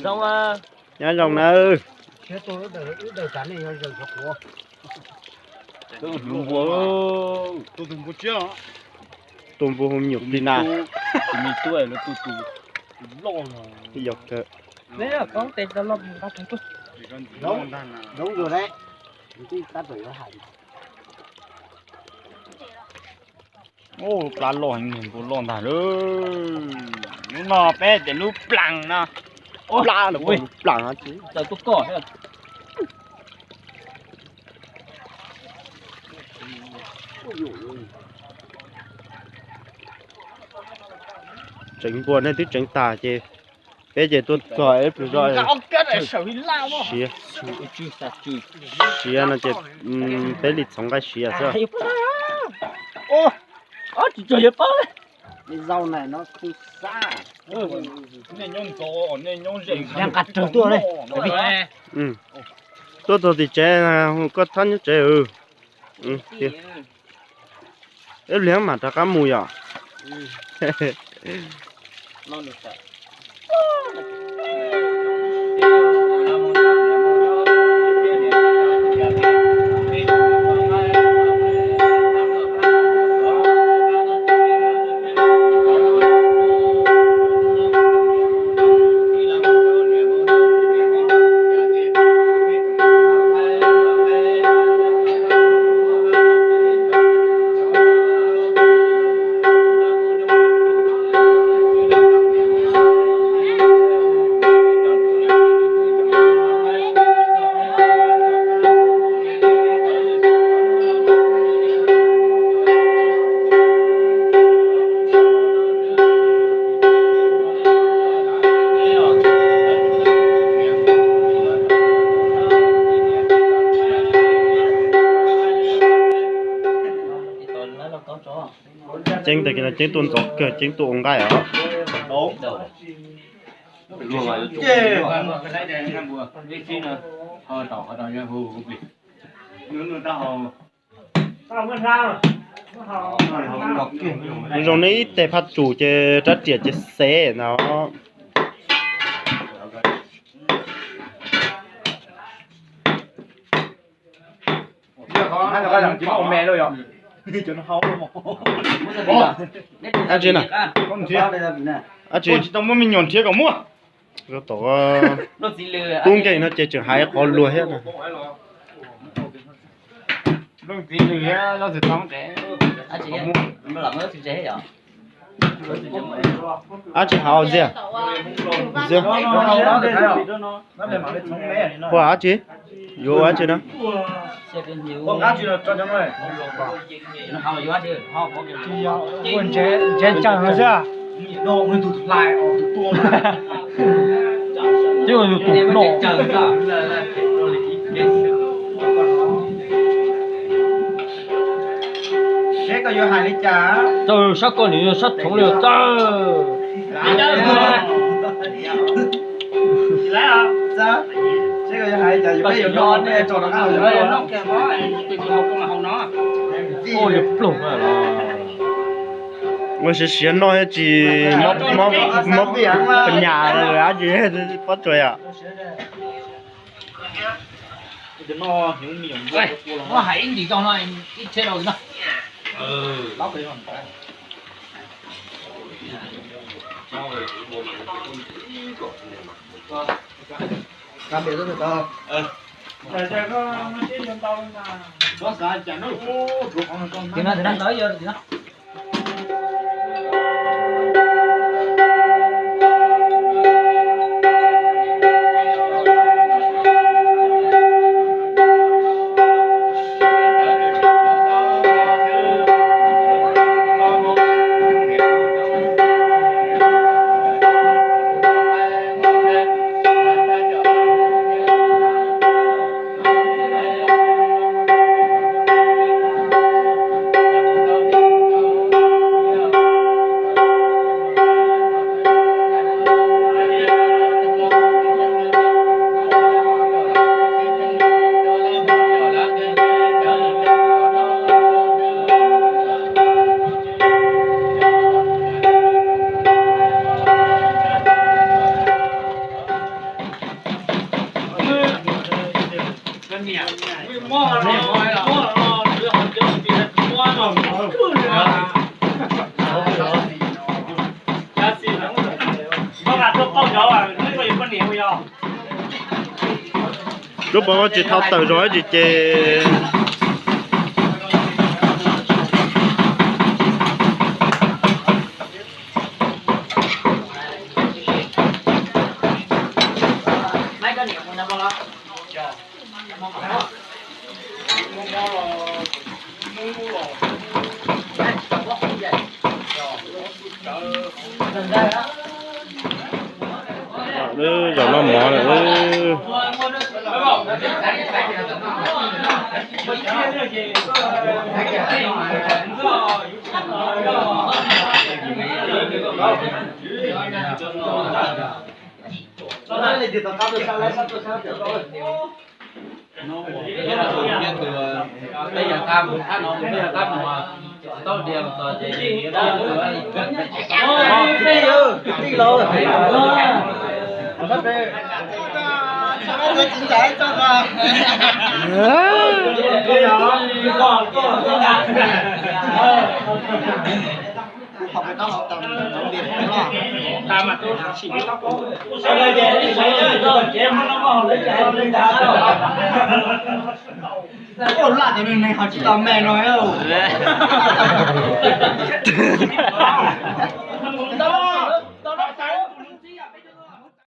Rong à. nhá rồng nữa tôi đỡ cắn này rồi chọc của Tôi dùng bố. tôi dùng bút chưa tôm vô hôm nhục đi nà Mình tuổi là tụt cái dọc cỡ đấy là con tết đó là ta thấy tôi. đúng rồi đấy cái ta đỡ nó hại Ô cá lòi mình bố lòn thả ơi. Nó nọ bé để lúc plằng nè. ô la là ui lẳng hả chứ Giờ tôi cỏ hết. tránh buồn hay thích tránh tà chứ bây giờ tôi gọi rồi Gạo kết ở sở hình lao mà. xía Chui sạt chui. xía nó chỉ bé lịch sống cái xía sao Ô. Ó chỉ chơi hết bao đấy. cái rau này nó không xa Nên nhông to, nên nhông rỉ. đang cắt trường tua đây tôi thì trẻ không có thân như trẻ kìa em liếng mà ta cá mùi à Non được sợ. chính từ cái là chính tuần có cờ chính tuần cái ở Đúng. Luôn rồi. cái này để em vừa đi xin nữa tỏ như hù bị nữa ta hồ rồi này để phát chủ chơi rất tiệt chơi xe nó hay là cái thằng chỉ ông mẹ thôi ạ cho nó hấu luôn ăn chưa nào con chia ăn chưa chỉ tao mình nhọn chia cả mua cái tổ Nó gì lừa. tung cái nó chơi chừng hai con lùa hết này đừng tí nữa nó sẽ thắng thế À chị nó làm nó thì dễ vậy. ăn chưa hào gì à gì qua ăn chưa vô ăn chưa nào Xe bên nhiều. con cá chưa cho nó rồi Nó hao gì quá chứ. Hao có nhiều. quần chế chẳng rồi chưa đồ người tụt lại tụt tua Chứ mà tụt nổ. Chờ thế có vô hai lít trà Trời sắc con này sắc thống liều trời. lấy à sao thế có vô hai trà bây giờ nó cho nó ăn rồi Nó kêu có tụi học con là học nó. Ôi plủng à. tôi sẽ xuyên nói chỉ móc bên nhà rồi ăn gì hết phát trời à nó những miệng Ôi, nó hãy gì cho nó ít chế đầu gì nào. bóc đi không cam biệt rất là to có sao chẳng nó Thì nó đang tới vô thì nó. lúc đó chỉ thao tự rồi chỉ chê nữa giờ nó mỏ rồi bây giờ tham nó bây giờ tham mà tôi điều rồi thì đó đi luôn học cái tóc học tầm điểm đó ta mà tôi chỉ biết tóc sao đây về đi rồi em nó còn lấy chạy lên đá ủa lại thì mình này học chỉ tầm mẹ nói đâu